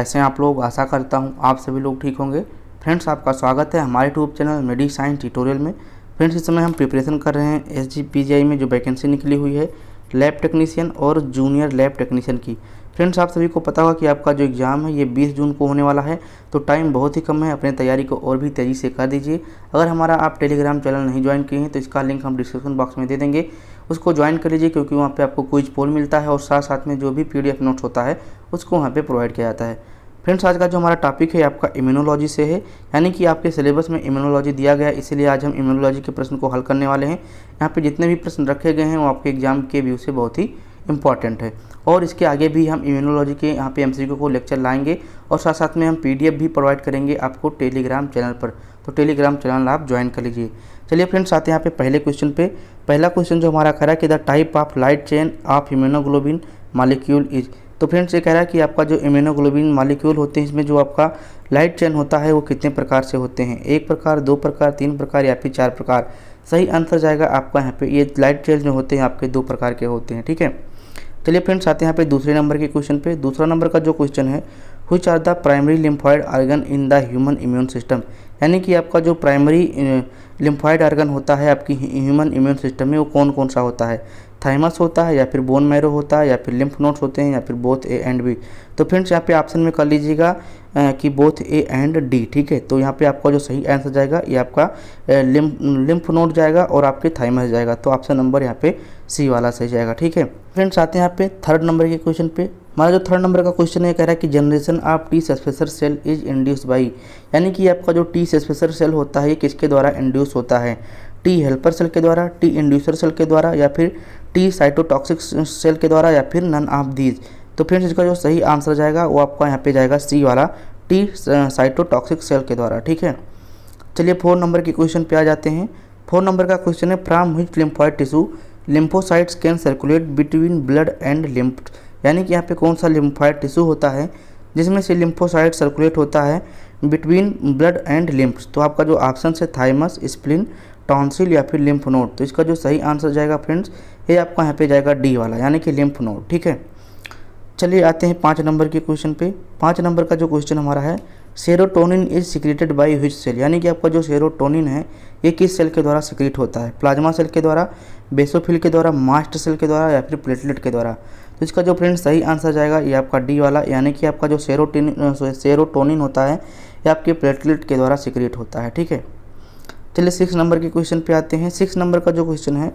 कैसे हैं आप लोग। आशा करता हूं आप सभी लोग ठीक होंगे। फ्रेंड्स, आपका स्वागत है हमारे यूट्यूब चैनल मेडी साइंस ट्यूटोरियल में। फ्रेंड्स, इस समय हम प्रिपरेशन कर रहे हैं SGPGI में जो वैकेंसी निकली हुई है लैब टेक्नीशियन और जूनियर लैब टेक्नीशियन की। फ्रेंड्स, आप सभी को पता होगा कि आपका जो एग्ज़ाम है ये 20 जून को होने वाला है, तो टाइम बहुत ही कम है। अपनी तैयारी को और भी तेज़ी से कर दीजिए। अगर हमारा आप टेलीग्राम चैनल नहीं ज्वाइन किए हैं तो इसका लिंक हम डिस्क्रिप्शन बॉक्स में दे देंगे, उसको ज्वाइन कर लीजिए, क्योंकि वहाँ पे आपको क्विज पोल मिलता है और साथ साथ में जो भी PDF नोट्स होता है उसको वहाँ पे प्रोवाइड किया जाता है। फ्रेंड्स, आज का जो हमारा टॉपिक है आपका इम्यूनोलॉजी से है, यानी कि आपके सिलेबस में इम्यूनोलॉजी दिया गया है, इसीलिए आज हम इम्यूनोलॉजी के प्रश्न को हल करने वाले हैं। यहाँ पे जितने भी प्रश्न रखे गए हैं वो आपके एग्जाम के व्यू से बहुत ही इंपॉर्टेंट है, और इसके आगे भी हम इम्यूनोलॉजी के यहाँ पे MCQ को लेक्चर लाएंगे और साथ साथ में हम PDF भी प्रोवाइड करेंगे आपको टेलीग्राम चैनल पर, तो टेलीग्राम चैनल आप ज्वाइन कर लीजिए। चलिए फ्रेंड्स, आते हैं यहाँ पे पहले क्वेश्चन पे। पहला क्वेश्चन जो हमारा कह रहा है कि the type of light chain of haemoglobin molecule is. तो फ्रेंड्स, ये कह रहा है कि आपका जो हीमोग्लोबिन मॉलिक्यूल होते हैं इसमें जो आपका लाइट चेन होता है वो कितने प्रकार से होते हैं, 1 प्रकार, 2 प्रकार, 3 प्रकार या फिर 4 प्रकार। सही आंसर जाएगा आपका यहाँ पे, ये लाइट चेन जो होते हैं आपके 2 प्रकार के होते हैं। ठीक है, चलिए फ्रेंड्स, आते हैं यहाँ पे दूसरे नंबर के क्वेश्चन पे। दूसरा नंबर का जो क्वेश्चन है, which are the primary lymphoid organ in the human immune system. यानी कि आपका जो प्राइमरी लिम्फॉइड ऑर्गन होता है आपकी ह्यूमन इम्यून सिस्टम में वो कौन कौन सा होता है। थाइमस होता है या फिर बोन मैरो होता है या फिर लिम्फ नोड्स होते हैं या फिर बोथ A एंड B। तो फ्रेंड्स, यहाँ पे ऑप्शन में कर लीजिएगा कि बोथ A एंड D। ठीक है, तो यहाँ पे आपका जो सही आंसर जाएगा ये आपका लिम्फ नोड जाएगा और आपके थाइमस जाएगा, तो ऑप्शन नंबर यहाँ पे C वाला सही जाएगा। ठीक है फ्रेंड्स, आते हैं यहाँ पे थर्ड नंबर के क्वेश्चन पे। हमारा जो थर्ड नंबर का क्वेश्चन है कह रहा है कि generation of T suppressor cell is induced by. यानी कि आपका जो टी सस्पेंसर सेल होता है ये किसके द्वारा इंड्यूस होता है, टी हेल्पर सेल के द्वारा, टी इंड्यूसर सेल के द्वारा या फिर टी साइटोटॉक्सिक सेल के द्वारा या फिर नन ऑफ दीज। तो फ्रेंड्स, इसका जो सही आंसर जाएगा वो आपका यहाँ पे जाएगा C वाला, टी साइटोटॉक्सिक सेल के द्वारा। ठीक है, चलिए 4 नंबर के क्वेश्चन पे आ जाते हैं। 4 नंबर का क्वेश्चन है from which lymphoid tissue lymphocytes can circulate between blood and lymph. यानी कि यहाँ पे कौन सा लिम्फॉइड टिश्यू होता है जिसमें से लिम्फोसाइट सर्कुलेट होता है बिटवीन ब्लड एंड लिम्फ। तो आपका जो ऑप्शन है थाइमस, स्प्लीन, टॉन्सिल या फिर लिम्फ नोड। तो इसका जो सही आंसर जाएगा फ्रेंड्स ये आपका यहाँ पे जाएगा D वाला, यानी कि लिम्फ नोड। ठीक है, चलिए आते हैं 5 नंबर के क्वेश्चन पे। 5 नंबर का जो क्वेश्चन हमारा है, serotonin is secreted by which cell. यानी कि आपका जो सेरोटोनिन है ये किस सेल के द्वारा सिक्रेट होता है, प्लाज्मा सेल के द्वारा, बेसोफिल के द्वारा, मास्ट सेल के द्वारा या फिर प्लेटलेट के द्वारा। तो इसका जो फ्रेंड्स सही आंसर जाएगा ये आपका D वाला, यानी कि आपका जो सेरोटोनिन होता है ये आपके प्लेटलेट के द्वारा सिक्रेट होता है। ठीक है, चलिए 6 नंबर के क्वेश्चन पे आते हैं। 6 नंबर का जो क्वेश्चन है,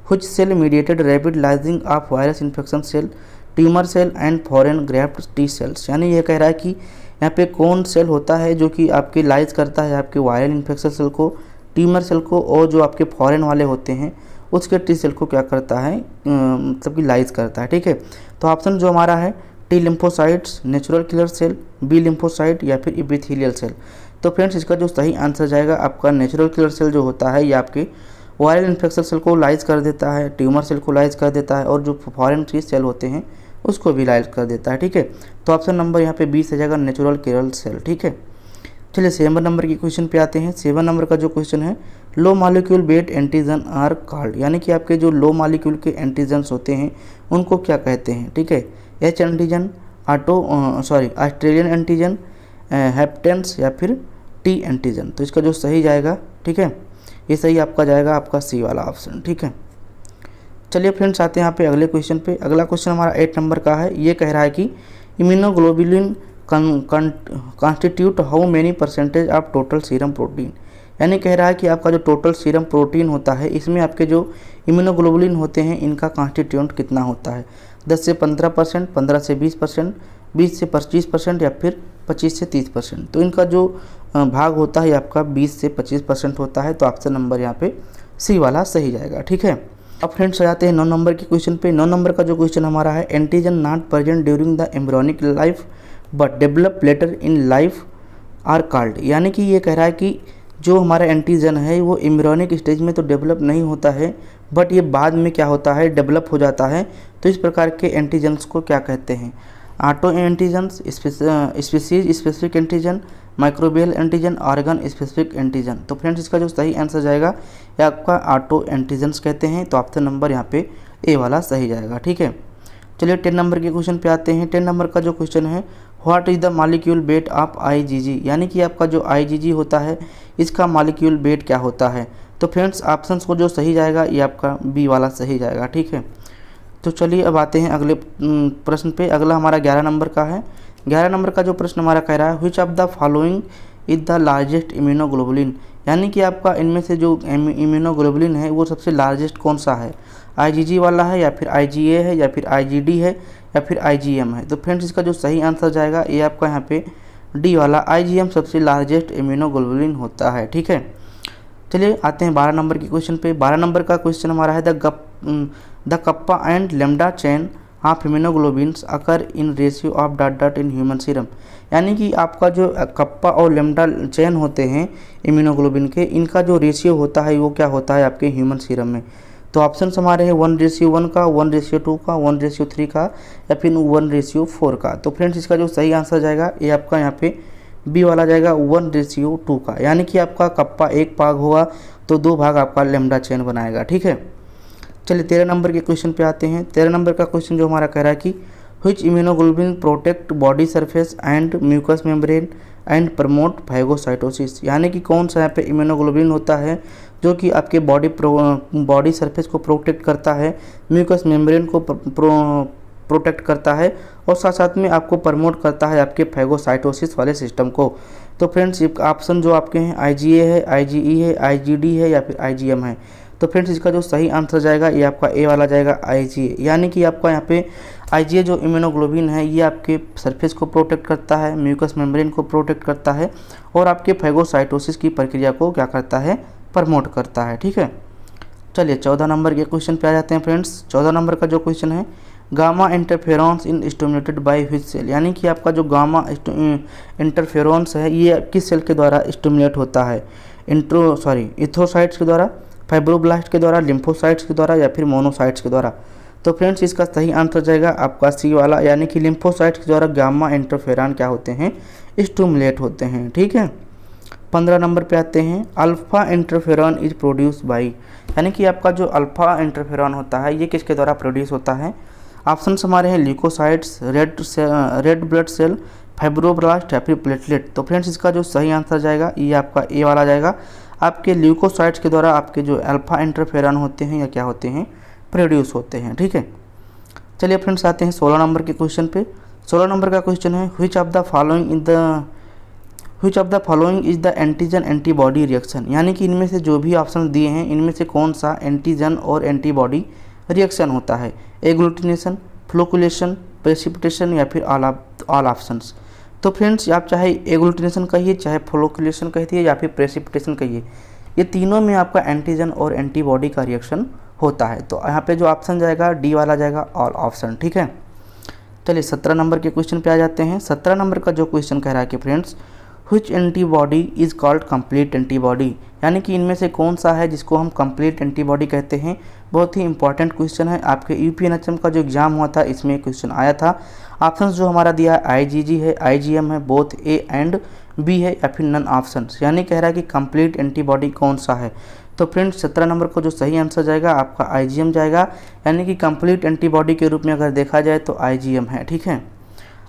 which cell mediated rapid lysing of virus infection cell, tumour cell and foreign graft T cells. यानी ये कह रहा है कि यहाँ पे कौन सेल होता है जो कि आपके लाइज करता है आपके वायरल इन्फेक्शन सेल को, ट्यूमर सेल को, और जो आपके फॉरेन वाले होते हैं उसके T सेल को क्या करता है, मतलब कि लाइज करता है। ठीक है, तो ऑप्शन जो हमारा है T lymphocytes, natural killer cell, B lymphocyte या फिर इपिथेलियल सेल। तो फ्रेंड्स, इसका जो सही आंसर जाएगा आपका नेचुरल किलर सेल जो होता है ये आपके वायरल इन्फेक्शन सेल को लाइज कर देता है, ट्यूमर सेल को लाइज कर देता है, और जो फॉरेन T सेल होते हैं उसको भी लाइज कर देता है। ठीक है, तो ऑप्शन नंबर यहाँ पे 20 आ जाएगा नेचुरल किलर सेल। ठीक है, चलिए 7 नंबर के क्वेश्चन पे आते हैं। 7 नंबर का जो क्वेश्चन है, low molecule based antigen are called. यानी कि आपके जो लो मॉलिक्यूल के एंटीजन्स होते हैं उनको क्या कहते हैं। ठीक है, H एंटीजन, ऑस्ट्रेलियन एंटीजन, हेप्टेंस या फिर T एंटीजन। तो इसका जो सही जाएगा, ठीक है, ये सही आपका जाएगा आपका C वाला ऑप्शन। ठीक है, चलिए फ्रेंड्स, आते हैं यहाँ पे अगले क्वेश्चन पे। अगला क्वेश्चन हमारा 8 नंबर का है। ये कह रहा है कि immunoglobulin constitute how many percentage of total serum protein. यानी कह रहा है कि आपका जो टोटल सीरम प्रोटीन होता है इसमें आपके जो इम्यूनोग्लोबुलिन होते हैं इनका कॉन्स्टिट्यूएंट कितना होता है, 10 से 15%, 15 से 20%, 20 से 25% या फिर 25 से 30%। तो इनका जो भाग होता है आपका 20 से 25% होता है, तो ऑप्शन नंबर यहाँ पे C वाला सही जाएगा। ठीक है, अब फ्रेंड्स आ जाते हैं 9 नंबर के क्वेश्चन पे। 9 नंबर का जो क्वेश्चन हमारा है, antigen not present during the embryonic life but develop later in life are called. यानी कि ये कह रहा है कि जो हमारा एंटीजन है वो एम्ब्रियोनिक स्टेज में तो डेवलप नहीं होता है, बट ये बाद में क्या होता है, डेवलप हो जाता है। तो इस प्रकार के एंटीजन्स को क्या कहते हैं, auto antigens, species specific antigen, microbial antigen, organ specific antigen. तो फ्रेंड्स, इसका जो सही आंसर जाएगा ये आपका ऑटो एंटीजन्स कहते हैं, तो ऑप्शन नंबर यहाँ पे A वाला सही जाएगा। ठीक है, चलिए 10 नंबर के क्वेश्चन पे आते हैं। 10 नंबर का जो क्वेश्चन है, what is the molecule weight of IgG, यानी कि आपका जो IgG होता है इसका मॉलिक्यूल वेट क्या होता है। तो फ्रेंड्स ऑप्शंस को जो सही जाएगा ये आपका बी वाला सही जाएगा, ठीक है। तो चलिए अब आते हैं अगले प्रश्न पे। अगला हमारा 11 नंबर का है। 11 नंबर का जो प्रश्न हमारा कह रहा है which of the following is the largest immunoglobulin, यानी कि आपका इनमें से जो इम्यूनोग्लोबुलिन है वो सबसे लार्जेस्ट कौन सा है, IgG वाला है या फिर IgA है या फिर IgD है या फिर IgM है। तो फ्रेंड्स इसका जो सही आंसर जाएगा ये आपका यहाँ पे डी वाला IgM सबसे लार्जेस्ट इम्यूनोग्लोबुलिन होता है, ठीक है। चलिए आते हैं 12 नंबर के क्वेश्चन पे। 12 नंबर का क्वेश्चन हमारा है the kappa and lambda chain of immunoglobins occur in ratio of dot dot in human serum, यानी कि आपका जो कप्पा और लेमडा चेन होते हैं इम्यूनोग्लोबिन के, इनका जो रेशियो होता है वो क्या होता है आपके ह्यूमन सीरम में। तो ऑप्शन हमारे हैं 1:1 का, 1:2 का, 1:3 का या फिर 1:4 का। तो फ्रेंड्स इसका जो सही आंसर जाएगा ये आपका यहाँ पे बी वाला जाएगा 1:2 का, यानी कि आपका कप्पा एक भाग होगा तो 2 भाग आपका लेमडा चेन बनाएगा, ठीक है। चलिए 13 नंबर के क्वेश्चन पे आते हैं। 13 नंबर का क्वेश्चन जो हमारा कह रहा है कि which immunoglobulin protect body surface and mucus membrane and promote phagocytosis, यानी कि कौन सा यहाँ पे इम्यूनोग्लोबुलिन होता है जो कि आपके बॉडी सरफेस को प्रोटेक्ट करता है, म्यूकस मेम्ब्रेन को प्रोटेक्ट करता है और साथ साथ में आपको प्रमोट करता है आपके फाइगोसाइटोसिस वाले सिस्टम को। तो फ्रेंड्स ऑप्शन जो आपके हैं IgA है, IgE है, IgD है या फिर IgM है। तो फ्रेंड्स इसका जो सही आंसर जाएगा ये आपका ए वाला जाएगा IgA, यानी कि आपका यहाँ पे IgA जो इम्यूनोग्लोबिन है ये आपके सरफेस को प्रोटेक्ट करता है, म्यूकस मेम्ब्रेन को प्रोटेक्ट करता है और आपके फाइगोसाइटोसिस की प्रक्रिया को क्या करता है, प्रमोट करता है, ठीक है। चलिए 14 नंबर के क्वेश्चन पे आ जाते हैं फ्रेंड्स। 14 नंबर का जो क्वेश्चन है gamma interferons in stimulated by which cell, यानी कि आपका जो गामा इंटरफेरॉन्स है ये किस सेल के द्वारा स्टिमुलेट होता है, इथोसाइट्स के द्वारा, फाइब्रोब्लास्ट के द्वारा, लिम्फोसाइट्स के द्वारा या फिर मोनोसाइट्स के द्वारा। तो फ्रेंड्स इसका सही आंसर जाएगा आपका सी वाला, यानी कि लिम्फोसाइट्स के द्वारा गामा इंटरफेरॉन क्या होते हैं, स्टिमुलेट होते हैं, ठीक है। 15 नंबर पे आते हैं। Alpha interferon is produce by, यानी कि आपका जो अल्फा इंटरफेरॉन होता है ये किसके द्वारा प्रोड्यूस होता है। ऑप्शन हमारे हैं leukocytes, red blood cell, fibroblast या फिर प्लेटलेट। तो फ्रेंड्स इसका जो सही आंसर जाएगा ये आपका ए वाला जाएगा, आपके ल्यूकोसाइट्स के द्वारा आपके जो अल्फा इंटरफेरॉन होते हैं या क्या होते हैं, प्रोड्यूस होते हैं, ठीक है। चलिए फ्रेंड्स आते हैं 16 नंबर के क्वेश्चन पे। 16 नंबर का क्वेश्चन है which of the following is the antigen antibody reaction, यानी कि इनमें से जो भी ऑप्शन दिए हैं इनमें से कौन सा एंटीजन और एंटीबॉडी रिएक्शन होता है, एग्लूटिनेशन, फ्लोकुलेशन, प्रेसिपिटेशन या फिर ऑल ऑप्शंस। तो फ्रेंड्स आप चाहे एग्लूटिनेशन कहिए, चाहे फ्लोकुलेशन कहिए या फिर प्रेसिपिटेशन कहिए, ये तीनों में आपका एंटीजन और एंटीबॉडी का रिएक्शन होता है। तो यहाँ पे जो ऑप्शन जाएगा डी वाला जाएगा ऑल ऑप्शन, ठीक है। चलिए 17 नंबर के क्वेश्चन पे आ जाते हैं। 17 नंबर का जो क्वेश्चन कह रहा है कि friends which antibody is called complete antibody, यानी कि इनमें से कौन सा है जिसको हम कंप्लीट एंटीबॉडी कहते हैं। बहुत ही इंपॉर्टेंट क्वेश्चन है, आपके UPNHM का जो एग्जाम हुआ था इसमें क्वेश्चन आया था। ऑप्शंस जो हमारा दिया है IgG है, IgM है, बोथ A एंड B है या फिर नन ऑप्शंस, यानी कह रहा है कि कंप्लीट एंटीबॉडी कौन सा है। तो फ्रेंड्स 17 नंबर को जो सही आंसर जाएगा आपका IgM जाएगा, यानी कि कंप्लीट एंटीबॉडी के रूप में अगर देखा जाए तो IgM है, ठीक है।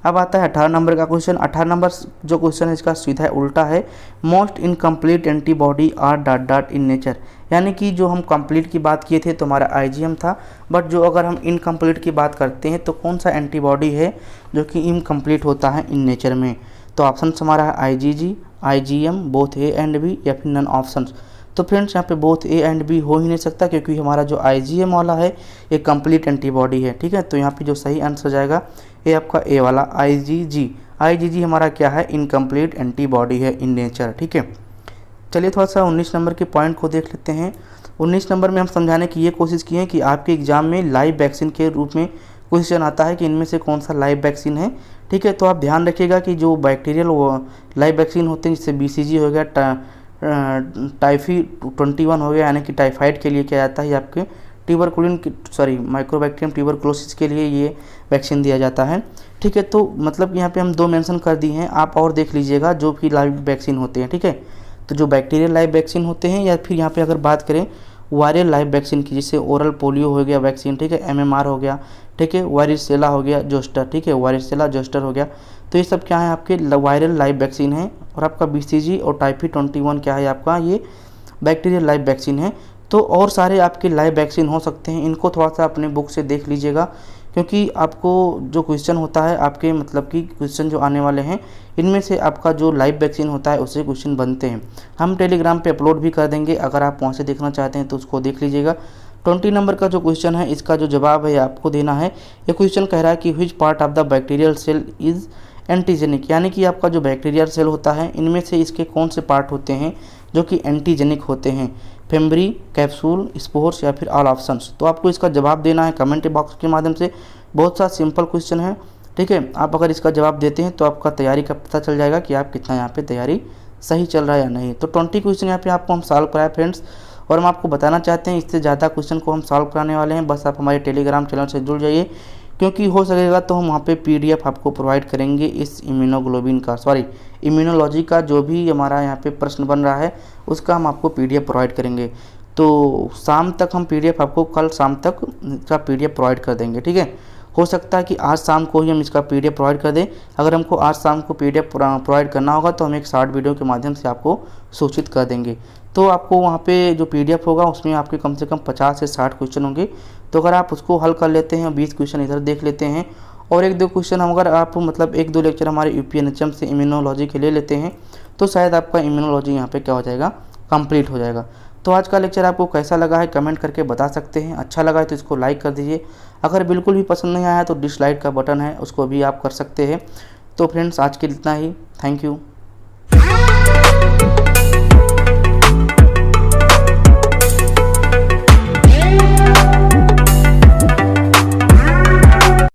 अब आता है 18 नंबर का क्वेश्चन। 18 नंबर जो क्वेश्चन है इसका सीधा उल्टा है, most incomplete antibody R dot dot in nature, यानी कि जो हम कंप्लीट की बात किए थे तो हमारा IgM था, बट जो अगर हम इनकम्प्लीट की बात करते हैं तो कौन सा एंटीबॉडी है जो कि इनकम्प्लीट होता है इन नेचर में। तो ऑप्शन हमारा है IgG, IgM, both A and B या फिर नन ऑप्शंस। तो फ्रेंड्स यहाँ पे बोथ A एंड B हो ही नहीं सकता क्योंकि हमारा जो IgM वाला है ये कंप्लीट एंटीबॉडी है, ठीक है। तो यहाँ पे जो सही आंसर जाएगा ये आपका ए वाला IgG हमारा क्या है, इनकम्प्लीट एंटीबॉडी है इन नेचर, ठीक है। चलिए थोड़ा सा 19 नंबर के पॉइंट को देख लेते हैं। 19 नंबर में हम समझाने की ये कोशिश की है कि आपके एग्जाम में लाइव वैक्सीन के रूप में क्वेश्चन आता है कि इनमें से कौन सा लाइव वैक्सीन है, ठीक है। तो आप ध्यान रखिएगा कि जो बैक्टीरियल लाइव वैक्सीन होते हैं जैसे BCG हो गया, टाइफी 21 हो गया, यानी कि टाइफाइड के लिए क्या जाता है आपके माइक्रोबैक्टीरियम ट्यूबरकुलोसिस के लिए ये वैक्सीन दिया जाता है, ठीक है। तो मतलब यहाँ पे हम 2 मेंशन कर दिए हैं, आप और देख लीजिएगा जो भी लाइव वैक्सीन होते हैं, ठीक है। तो जो बैक्टीरियल लाइव वैक्सीन होते हैं या फिर यहाँ पे अगर बात करें वायरल लाइव वैक्सीन की, जैसे ओरल पोलियो हो गया वैक्सीन, ठीक है, MMR हो गया, ठीक है, वारिसेला हो गया जोस्टर, ठीक है, वारिसेला जोस्टर हो गया। तो ये सब क्या है आपके वायरल लाइव वैक्सीन है। और आपका BCG और टाइफी 21 क्या है आपका, ये बैक्टीरियल लाइव वैक्सीन है। तो और सारे आपके लाइव वैक्सीन हो सकते हैं, इनको थोड़ा सा अपने बुक से देख लीजिएगा, क्योंकि आपको जो क्वेश्चन होता है आपके मतलब कि क्वेश्चन जो आने वाले हैं इनमें से आपका जो लाइव वैक्सीन होता है उससे क्वेश्चन बनते हैं। हम टेलीग्राम पे अपलोड भी कर देंगे, अगर आप वहाँ से देखना चाहते हैं तो उसको देख लीजिएगा। 20 नंबर का जो क्वेश्चन है इसका जो जवाब है आपको देना है। ये क्वेश्चन कह रहा है कि which part of the bacterial cell is antigenic, यानी कि आपका जो बैक्टीरियल सेल होता है इनमें से इसके कौन से पार्ट होते हैं जो कि एंटीजेनिक होते हैं, फेम्ब्री, कैप्सूल, स्पोर्स या फिर ऑल ऑप्शंस। तो आपको इसका जवाब देना है कमेंट बॉक्स के माध्यम से। बहुत सा सिंपल क्वेश्चन है, ठीक है। आप अगर इसका जवाब देते हैं तो आपका तैयारी का पता चल जाएगा कि आप कितना यहाँ पे तैयारी सही चल रहा है या नहीं। तो 20 क्वेश्चन यहाँ पे आपको हम सॉल्व कराए फ्रेंड्स, और हम आपको बताना चाहते हैं इससे ज़्यादा क्वेश्चन को हम सॉल्व कराने वाले हैं। बस आप हमारे टेलीग्राम चैनल से जुड़ जाइए, क्योंकि हो सकेगा तो हम वहाँ पे PDF आपको प्रोवाइड करेंगे इस इम्यूनोग्लोबिन का, इम्यूनोलॉजी का जो भी हमारा यहाँ पे प्रश्न बन रहा है उसका हम आपको PDF प्रोवाइड करेंगे। तो शाम तक हम PDF आपको, कल शाम तक इसका PDF प्रोवाइड कर देंगे, ठीक है। हो सकता है कि आज शाम को ही हम इसका PDF प्रोवाइड कर दें। अगर हमको आज शाम को PDF प्रोवाइड करना होगा तो हम एक शॉर्ट वीडियो के माध्यम से आपको सूचित कर देंगे। तो आपको वहाँ पे जो PDF होगा उसमें आपके कम से कम 50 से 60 क्वेश्चन होंगे। तो अगर आप उसको हल कर लेते हैं, 20 क्वेश्चन इधर देख लेते हैं और 1-2 क्वेश्चन अगर आप मतलब 1-2 लेक्चर हमारे UPNHM से इम्यूनोलॉजी के ले लेते हैं तो शायद आपका इम्यूनोलॉजी यहाँ पे क्या हो जाएगा, कंप्लीट हो जाएगा। तो आज का लेक्चर आपको कैसा लगा है कमेंट करके बता सकते हैं। अच्छा लगा है तो इसको लाइक कर दीजिए, अगर बिल्कुल भी पसंद नहीं आया तो डिसलाइक का बटन है उसको भी आप कर सकते हैं। तो फ्रेंड्स आज के लिए इतना ही, थैंक यू।